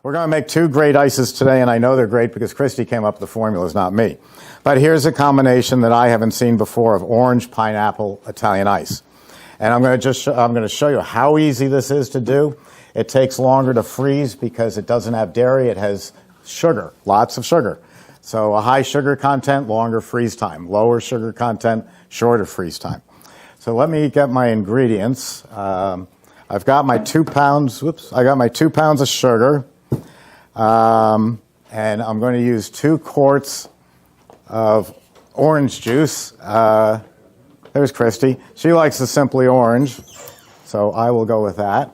We're going to make two great ices today, and I know they're great because Christi came up with the formulas, not me. But here's a combination that I haven't seen before of orange, pineapple, Italian ice. And I'm going to show you how easy this is to do. It takes longer to freeze because it doesn't have dairy. It has sugar, lots of sugar. So a high sugar content, longer freeze time. Lower sugar content, shorter freeze time. So let me get my ingredients. I've got my 2 pounds. I got my 2 pounds of sugar. And I'm going to use 2 quarts of orange juice. There's Christi. She likes the Simply Orange, so I will go with that.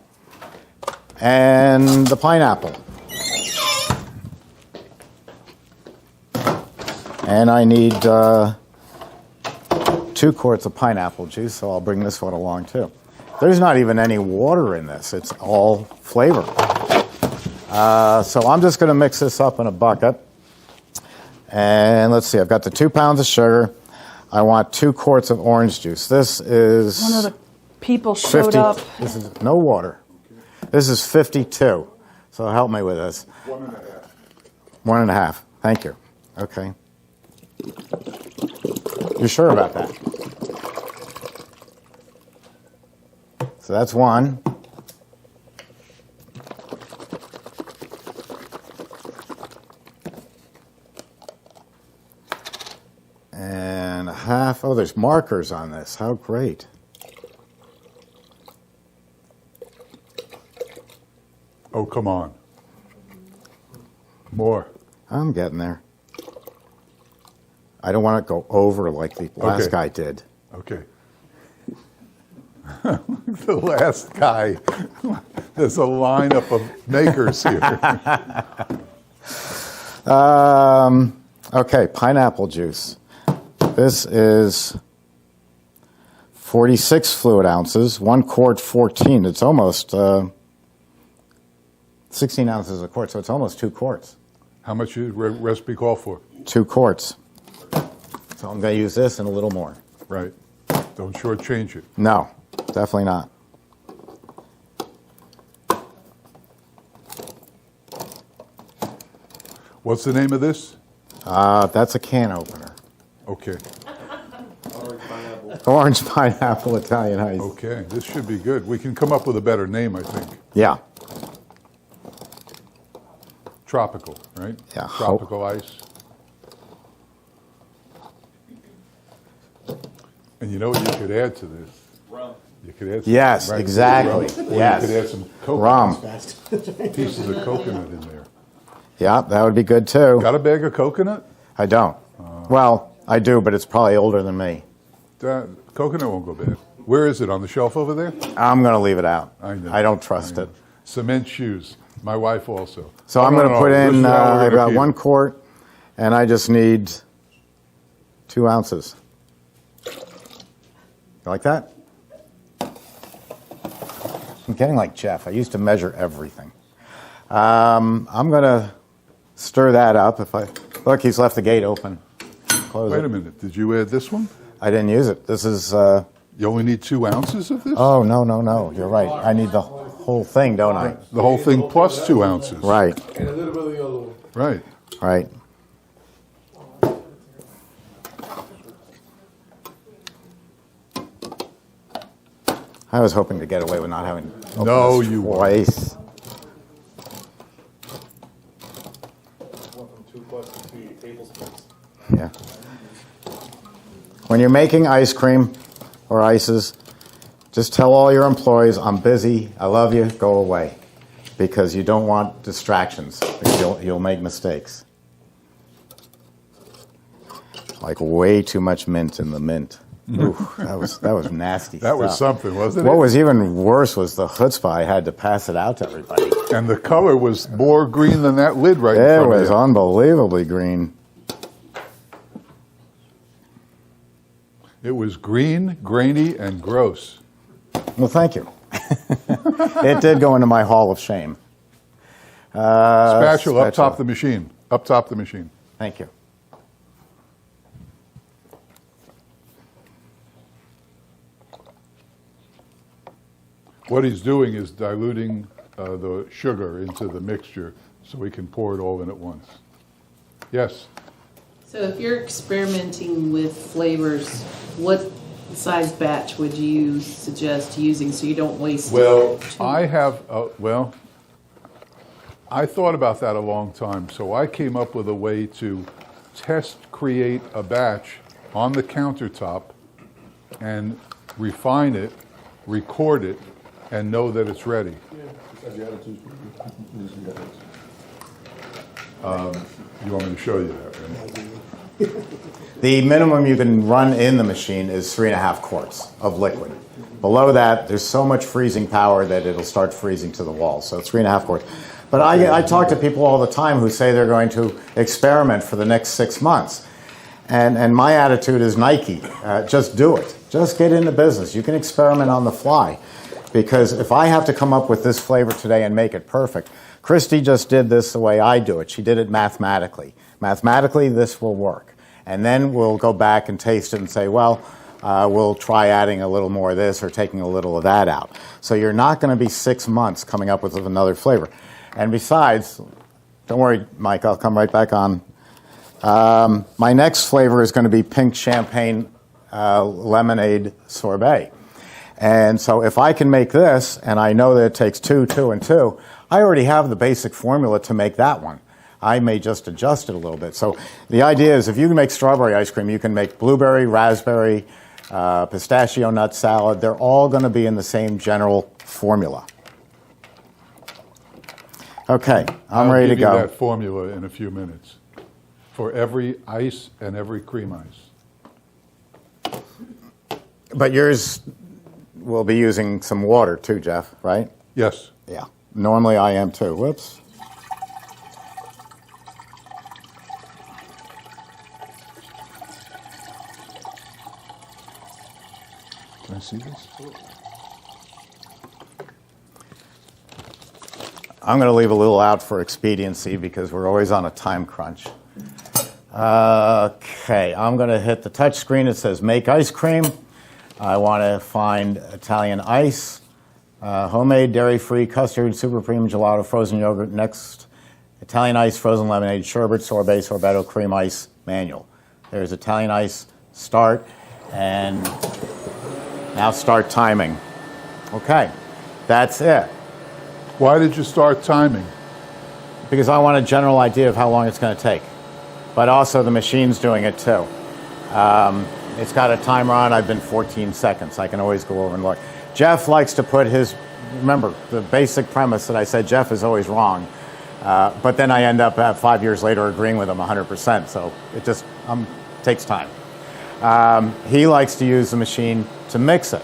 And the pineapple. And I need 2 quarts of pineapple juice, so I'll bring this one along too. There's not even any water in this. It's all flavor. So I'm just going to mix this up in a bucket. And let's see, I've got the 2 pounds of sugar. I want 2 quarts of orange juice. This is one of the people showed 50, up. This is no water. This is 52. So help me with this. 1.5. 1.5. Thank you. Okay. You sure about that? So that's 1. And a half. Oh, there's markers on this. How great. Oh, come on. More. I'm getting there. I don't want to go over like the last guy did. Okay. The last guy. There's a lineup of makers here. Okay, pineapple juice. This is 46 fluid ounces, 1 quart 14. It's almost 16 ounces a quart, so it's almost 2 quarts. How much did recipe call for? 2 quarts. So I'm going to use this and a little more. Right. Don't shortchange it. No, definitely not. What's the name of this? That's a can opener. Okay. Orange pineapple Italian ice. Okay. This should be good. We can come up with a better name, I think. Yeah. Tropical, right? Yeah. Tropical ice. And you know what you could add to this? Rum. You could add some, Yes, right, exactly. rum. Or Yes. you could add some coconut. Rum. Pieces of coconut in there. Yeah, that would be good too. Got a bag of coconut? I don't. Well, I do, but it's probably older than me. Coconut won't go bad. Where is it? On the shelf over there? I'm going to leave it out. I know. I don't trust it. Cement shoes. My wife also. So Oh, I'm no, going to no, put no. This in, is how we're I've gonna got keep 1 it. quart, and I just need 2 ounces. You like that? I'm getting like Jeff. I used to measure everything. I'm going to stir that up. Look, he's left the gate open. Close Wait a it. minute. Did you add this one? I didn't use it. This is, You only need 2 ounces of this? oh, no. You're right. I need the whole thing, don't I? The whole thing plus 2 ounces. Right, And a little bit of the other one. Right. right. I was hoping to get away with not having opened No, this you weren't. twice. Went from 2 plus to 3 tablespoons. Yeah. When you're making ice cream or ices, just tell all your employees, I'm busy, I love you, go away. Because you don't want distractions. You'll make mistakes. Like way too much mint in the mint. Ooh, that was nasty That was stuff. something, wasn't it? What was even worse was the chutzpah. I had to pass it out to everybody. And the color was more green than that lid right in It front was of you. unbelievably green. It was green, grainy, and gross. Well, thank you. It did go into my hall of shame. Spatula up top the machine. Up top the machine. Thank you. What he's doing is diluting the sugar into the mixture so we can pour it all in at once. Yes? So if you're experimenting with flavors, what size batch would you suggest using so you don't waste? Well, I thought about that a long time, so I came up with a way to create a batch on the countertop and refine it, record it, and know that it's ready. You want me to show you that? Right? The minimum you can run in the machine is 3.5 quarts of liquid. Below that, there's so much freezing power that it'll start freezing to the wall. So 3.5 quarts. But I talk to people all the time who say they're going to experiment for the next 6 months. And my attitude is Nike, just do it. Just get into business. You can experiment on the fly. Because if I have to come up with this flavor today and make it perfect, Christi just did this the way I do it. She did it mathematically. Mathematically, this will work. And then we'll go back and taste it and say, well, we'll try adding a little more of this or taking a little of that out. So you're not going to be 6 months coming up with another flavor. And besides, don't worry, Mike, I'll come right back on. My next flavor is going to be pink champagne lemonade sorbet. And so if I can make this, and I know that it takes 2, 2, and 2, I already have the basic formula to make that one. I may just adjust it a little bit. So the idea is if you can make strawberry ice cream, you can make blueberry, raspberry, pistachio nut salad. They're all going to be in the same general formula. Okay, I'm ready to go. I'll give you that formula in a few minutes for every ice and every cream ice. But yours will be using some water too, Jeff, right? Yes. Yeah. Normally I am too. Whoops. Can I see this? I'm going to leave a little out for expediency because we're always on a time crunch. Okay, I'm going to hit the touch screen. It says make ice cream. I want to find Italian ice, homemade dairy-free custard, super premium gelato, frozen yogurt. Next, Italian ice, frozen lemonade, sherbet, sorbet, sorbetto, cream ice, manual. There's Italian ice, start, and now start timing. Okay, that's it. Why did you start timing? Because I want a general idea of how long it's going to take. But also the machine's doing it too. It's got a timer on. I've been 14 seconds. I can always go over and look. Jeff likes to put his, remember, the basic premise that I said Jeff is always wrong. But then I end up 5 years later agreeing with him 100%. So it just takes time. He likes to use the machine to mix it.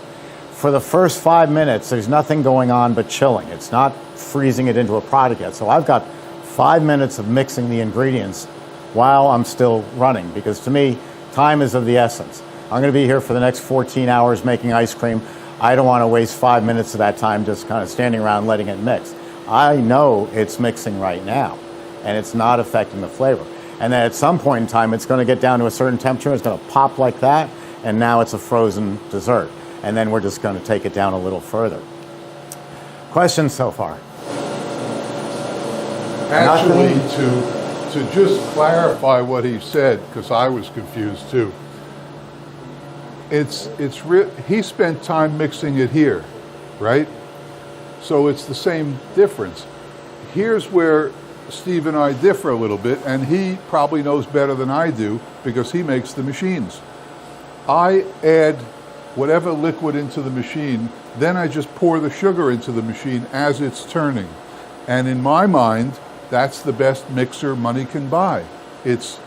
For the first 5 minutes, there's nothing going on but chilling. It's not freezing it into a product yet. So I've got 5 minutes of mixing the ingredients while I'm still running, because to me, time is of the essence. I'm going to be here for the next 14 hours making ice cream. I don't want to waste 5 minutes of that time just kind of standing around letting it mix. I know it's mixing right now, and it's not affecting the flavor. And then at some point in time, it's going to get down to a certain temperature, it's going to pop like that, and now it's a frozen dessert. And then we're just going to take it down a little further. Questions so far? Actually, to just clarify what he said, because I was confused too. He spent time mixing it here, right? So it's the same difference. Here's where Steve and I differ a little bit, and he probably knows better than I do because he makes the machines. I add whatever liquid into the machine, then I just pour the sugar into the machine as it's turning. And in my mind, that's the best mixer money can buy. It's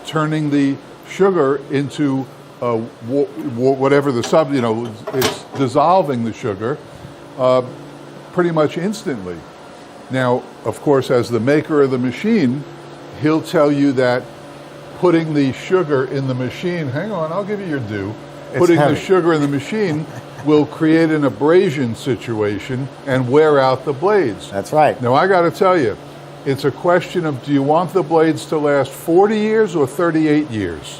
turning the sugar into whatever the it's dissolving the sugar pretty much instantly. Now, of course, as the maker of the machine, he'll tell you that putting the sugar in the machine, hang on, I'll give you your due. Putting the sugar in the machine will create an abrasion situation and wear out the blades. That's right. Now, I got to tell you, it's a question of, do you want the blades to last 40 years or 38 years?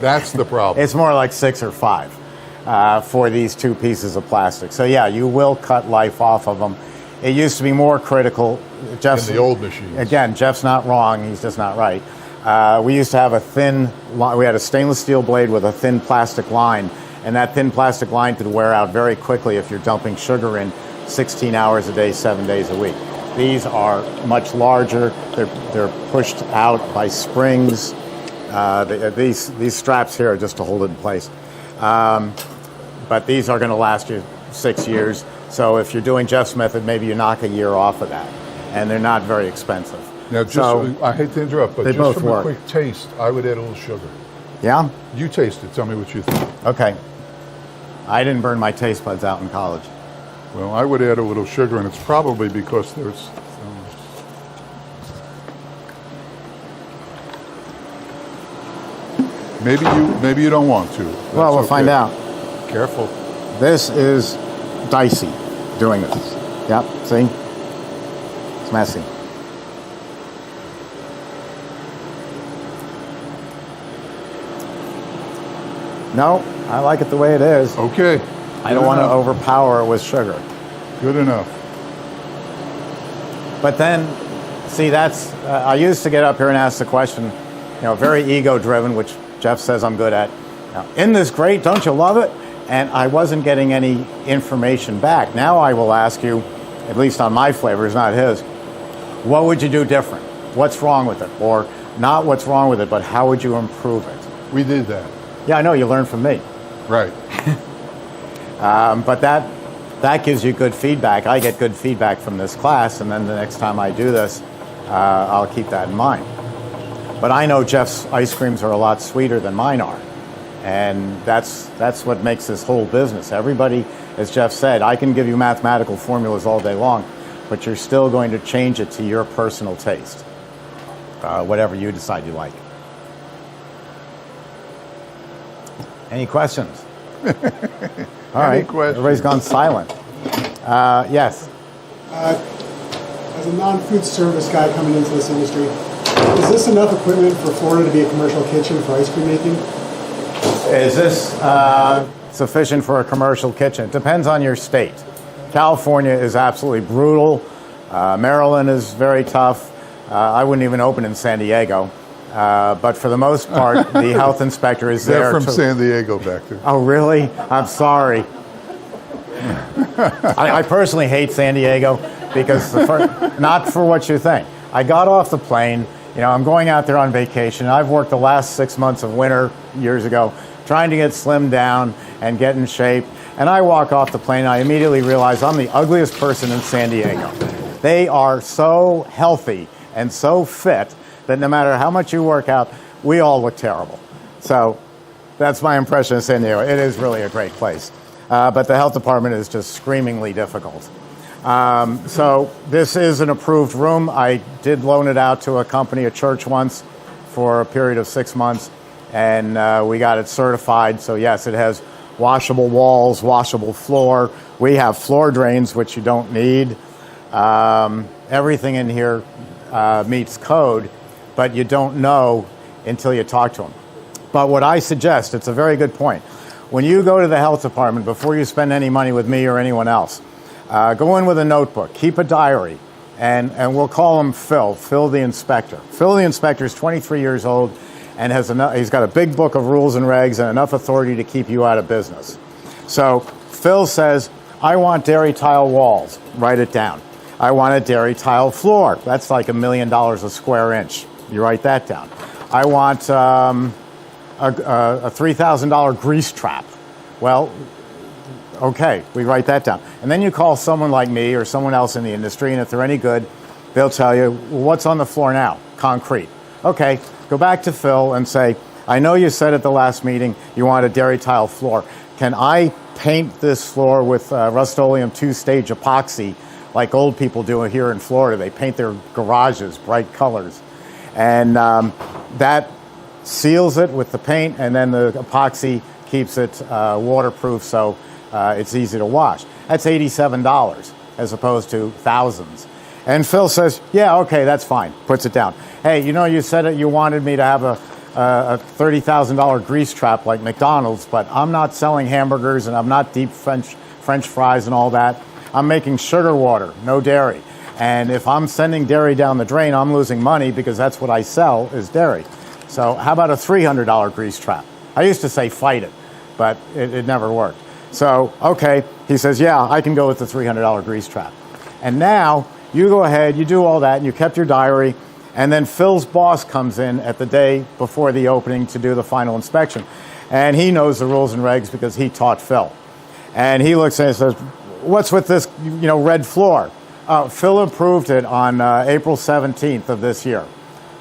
That's the problem. It's more like 6 or 5 for these two pieces of plastic. So yeah, you will cut life off of them. It used to be more critical. Jeff's, In the old machines. Again, Jeff's not wrong. He's just not right. We used to have we had a stainless steel blade with a thin plastic line, and that thin plastic line could wear out very quickly if you're dumping sugar in 16 hours a day, 7 days a week. These are much larger. They're pushed out by springs. These straps here are just to hold it in place. But these are going to last you 6 years. So if you're doing Jeff's method, maybe you knock a year off of that. And they're not very expensive. Now, just So- I hate to interrupt, but They just both from work. a quick taste, I would add a little sugar. Yeah? You taste it. Tell me what you think. Okay. I didn't burn my taste buds out in college. Well, I would add a little sugar, and it's probably because there's. Maybe you don't want to. That's Well, we'll find okay. out. Careful. This is dicey doing this. Yep, see? It's messy. No, I like it the way it is. Okay. I don't want to overpower it with sugar. Good enough. But then, see, that's, I used to get up here and ask the question, very ego-driven, which Jeff says I'm good at. Now, isn't this great? Don't you love it? And I wasn't getting any information back. Now I will ask you, at least on my flavors, not his, what would you do different? What's wrong with it? Or not what's wrong with it, but how would you improve it? We did that. Yeah, I know, you learned from me. Right. But that gives you good feedback. I get good feedback from this class, and then the next time I do this, I'll keep that in mind. But I know Jeff's ice creams are a lot sweeter than mine are. And that's what makes this whole business. Everybody, as Jeff said, I can give you mathematical formulas all day long, but you're still going to change it to your personal taste, whatever you decide you like. Any questions? All right, questions? everybody's gone silent. Yes. As a non-food service guy coming into this industry, is this enough equipment for Florida to be a commercial kitchen for ice cream making? Is this sufficient for a commercial kitchen? It depends on your state. California is absolutely brutal. Maryland is very tough. I wouldn't even open in San Diego. But for the most part, the health inspector is there. They're from San Diego back there. Oh, really? I'm sorry. I personally hate San Diego because not for what you think. I got off the plane. I'm going out there on vacation. I've worked the last 6 months of winter years ago trying to get slimmed down and get in shape. And I walk off the plane and I immediately realize I'm the ugliest person in San Diego. They are so healthy and so fit that no matter how much you work out, we all look terrible. So that's my impression of San Diego. It is really a great place. But the health department is just screamingly difficult. So this is an approved room. I did loan it out to a company, a church once, for a period of 6 months, and we got it certified. So yes, it has washable walls, washable floor. We have floor drains, which you don't need. Everything in here meets code, but you don't know until you talk to them. But what I suggest, it's a very good point. When you go to the health department, before you spend any money with me or anyone else, go in with a notebook, keep a diary, and we'll call him Phil the inspector. Phil the inspector is 23 years old and he's got a big book of rules and regs and enough authority to keep you out of business. So Phil says, I want dairy tile walls. Write it down. I want a dairy tile floor. That's like $1 million a square inch. You write that down. I want a $3,000 grease trap. Well, okay, we write that down. And then you call someone like me or someone else in the industry, and if they're any good, they'll tell you, well, what's on the floor now? Concrete. Okay, go back to Phil and say, I know you said at the last meeting you want a dairy tile floor. Can I paint this floor with Rust-Oleum 2-stage epoxy like old people do here in Florida? They paint their garages bright colors. And that seals it with the paint, and then the epoxy keeps it waterproof so it's easy to wash. That's $87 as opposed to thousands. And Phil says, yeah, okay, that's fine. Puts it down. Hey, you said you wanted me to have a $30,000 grease trap like McDonald's, but I'm not selling hamburgers and I'm not deep French fries and all that. I'm making sugar water, no dairy. And if I'm sending dairy down the drain, I'm losing money because that's what I sell is dairy. So how about a $300 grease trap? I used to say fight it, but it never worked. So, okay, he says, yeah, I can go with the $300 grease trap. And now you go ahead, you do all that, and you kept your diary, and then Phil's boss comes in at the day before the opening to do the final inspection. And he knows the rules and regs because he taught Phil. And he looks at it and says, what's with this, red floor? Phil approved it on April 17th of this year.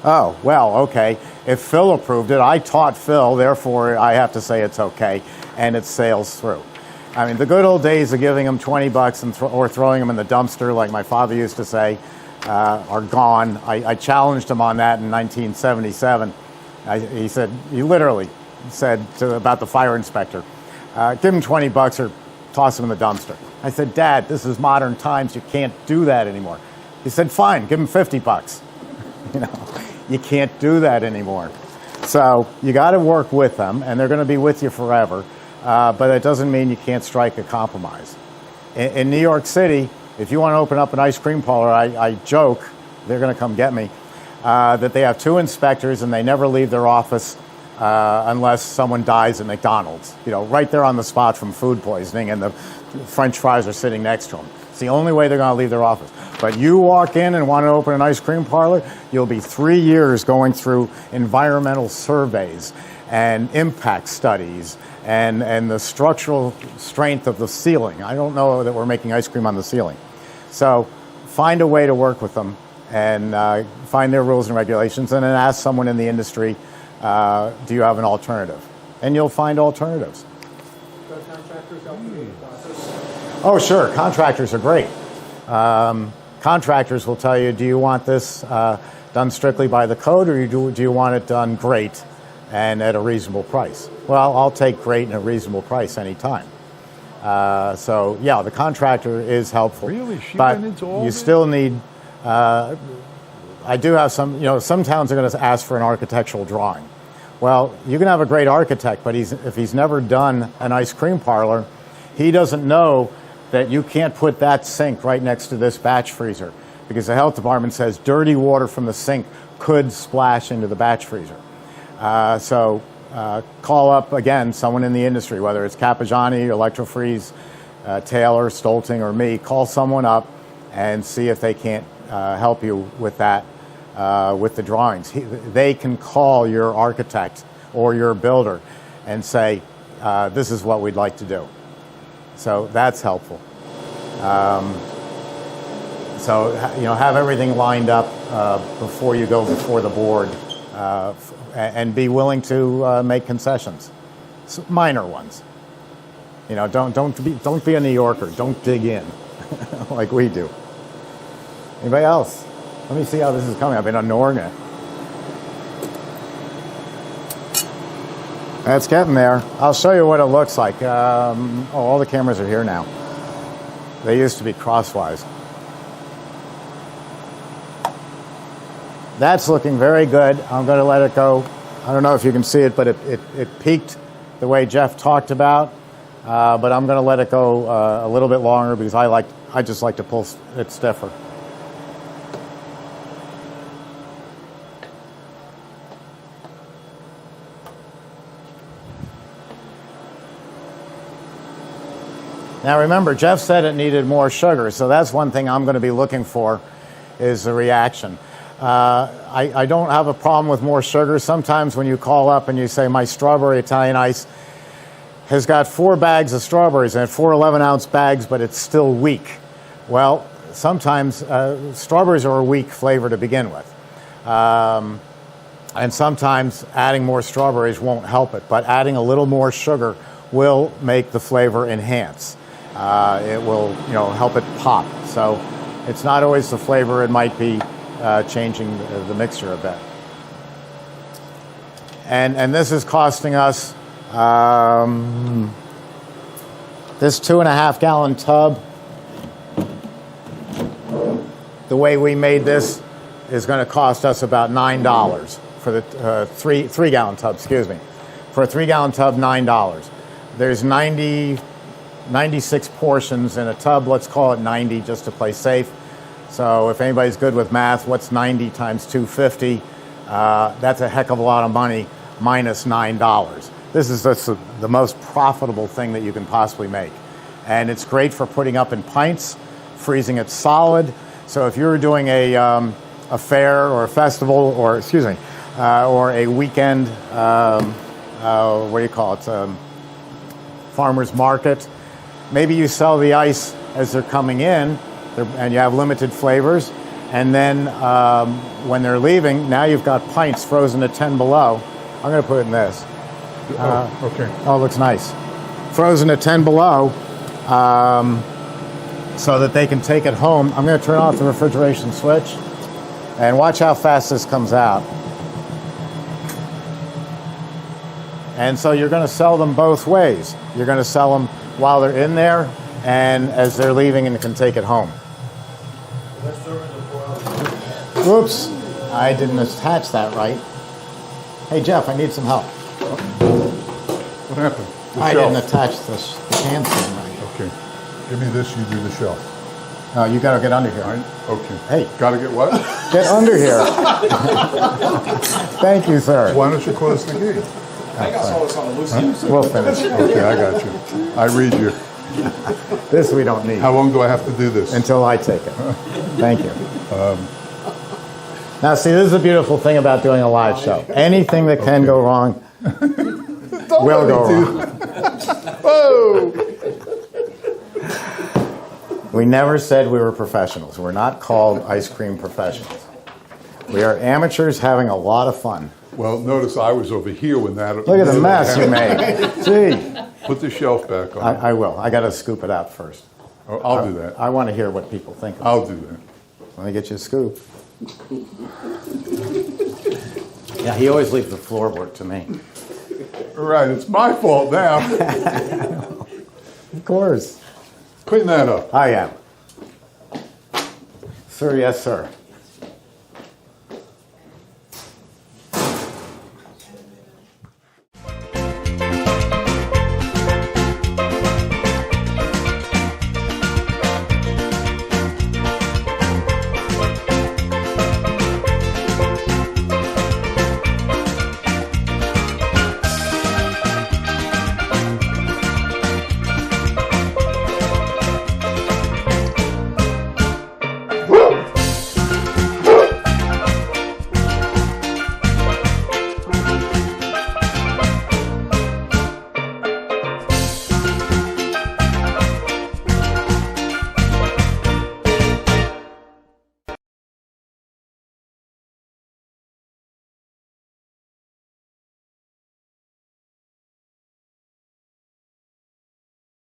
Oh, well, okay. If Phil approved it, I taught Phil, therefore I have to say it's okay, and it sails through. I mean, the good old days of giving them $20 and or throwing them in the dumpster, like my father used to say, are gone. I challenged him on that in 1977. He literally said about the fire inspector, give him $20 or toss him in the dumpster. I said, Dad, this is modern times. You can't do that anymore. He said, fine, give him $50. You can't do that anymore. So you got to work with them, and they're going to be with you forever. But it doesn't mean you can't strike a compromise. In New York City, if you want to open up an ice cream parlor, I joke, they're going to come get me, that they have 2 inspectors and they never leave their office unless someone dies at McDonald's. Right there on the spot from food poisoning, and the French fries are sitting next to them. It's the only way they're going to leave their office. But you walk in and want to open an ice cream parlor, you'll be 3 years going through environmental surveys and impact studies and the structural strength of the ceiling. I don't know that we're making ice cream on the ceiling. So find a way to work with them and find their rules and regulations, and then ask someone in the industry, do you have an alternative? And you'll find alternatives. So contractors help you with the process? Oh, sure. Contractors are great. Contractors will tell you, do you want this done strictly by the code, or do you want it done great and at a reasonable price? Well, I'll take great and a reasonable price anytime. So, yeah, the contractor is helpful. Really? She but went into all you this? still need, I do have some towns are going to ask for an architectural drawing. Well, you can have a great architect, but if he's never done an ice cream parlor, he doesn't know that you can't put that sink right next to this batch freezer, because the health department says dirty water from the sink could splash into the batch freezer. So call up, again, someone in the industry, whether it's Capajani, Electrofreeze, Taylor, Stolting, or me. Call someone up and see if they can't help you with that, with the drawings. They can call your architect or your builder and say, this is what we'd like to do. So that's helpful. So have everything lined up before you go before the board, and be willing to make concessions, minor ones. Don't be a New Yorker. Don't dig in like we do. Anybody else? Let me see how this is coming. I've been ignoring it. It's getting there. I'll show you what it looks like. All the cameras are here now. They used to be crosswise. That's looking very good. I'm going to let it go. I don't know if you can see it, but it peaked the way Jeff talked about. But I'm going to let it go a little bit longer because I just like to pull it stiffer. Now remember, Jeff said it needed more sugar, so that's one thing I'm going to be looking for is the reaction. I don't have a problem with more sugar. Sometimes when you call up and you say, my strawberry Italian ice has got 4 bags of strawberries in it, 4 11-ounce bags, but it's still weak. Well, sometimes strawberries are a weak flavor to begin with. And sometimes adding more strawberries won't help it, but adding a little more sugar will make the flavor enhance. It will, help it pop. So it's not always the flavor. It might be changing the mixture a bit. And this is costing us this 2.5 gallon tub. The way we made this is going to cost us about $9 for the 3 gallon tub. Excuse me, for a 3 gallon tub, $9. There's 90 96 portions in a tub. Let's call it 90 just to play safe. So if anybody's good with math, what's 90 times 250? That's a heck of a lot of money, minus $9. This is just the most profitable thing that you can possibly make. And it's great for putting up in pints, freezing it solid. So if you're doing a fair or a festival, or excuse me, or a weekend, what do you call it, farmer's market, maybe you sell the ice as they're coming in, and you have limited flavors, and then when they're leaving, now you've got pints frozen at 10 below. I'm going to put it in this. Okay. Oh, it looks nice. Frozen at 10 below, so that they can take it home. I'm going to turn off the refrigeration switch, and watch how fast this comes out. And so you're going to sell them both ways. You're going to sell them while they're in there, and as they're leaving, and can take it home. Whoops, I didn't attach that right. Hey Jeff, I need some help. What happened? The I shelf. didn't attach the can thing right. Okay. Give me this, you do the shelf. No, you gotta get under here. Okay. Hey. Gotta get what? Get under here. Thank you, sir. Why don't you close the gate? I think I saw this on the loose. We'll finish. Okay, I got you. I read you. This we don't need How long do I have to do this? until I take it. Thank you. Now, see, this is the beautiful thing about doing a live show. Anything that can go wrong will go wrong. Whoa! We never said we were professionals. We're not called ice cream professionals. We are amateurs having a lot of fun. Well, notice I was over here when that. Look at the mess you made. Gee. Put the shelf back on. I will. I got to scoop it out first. Oh, I'll do that. I want to hear what people think of it. I'll do that. Let me get you a scoop. Yeah, he always leaves the floorboard to me. Right, it's my fault now. Of course. Clean that up. I am. Sir, yes, sir.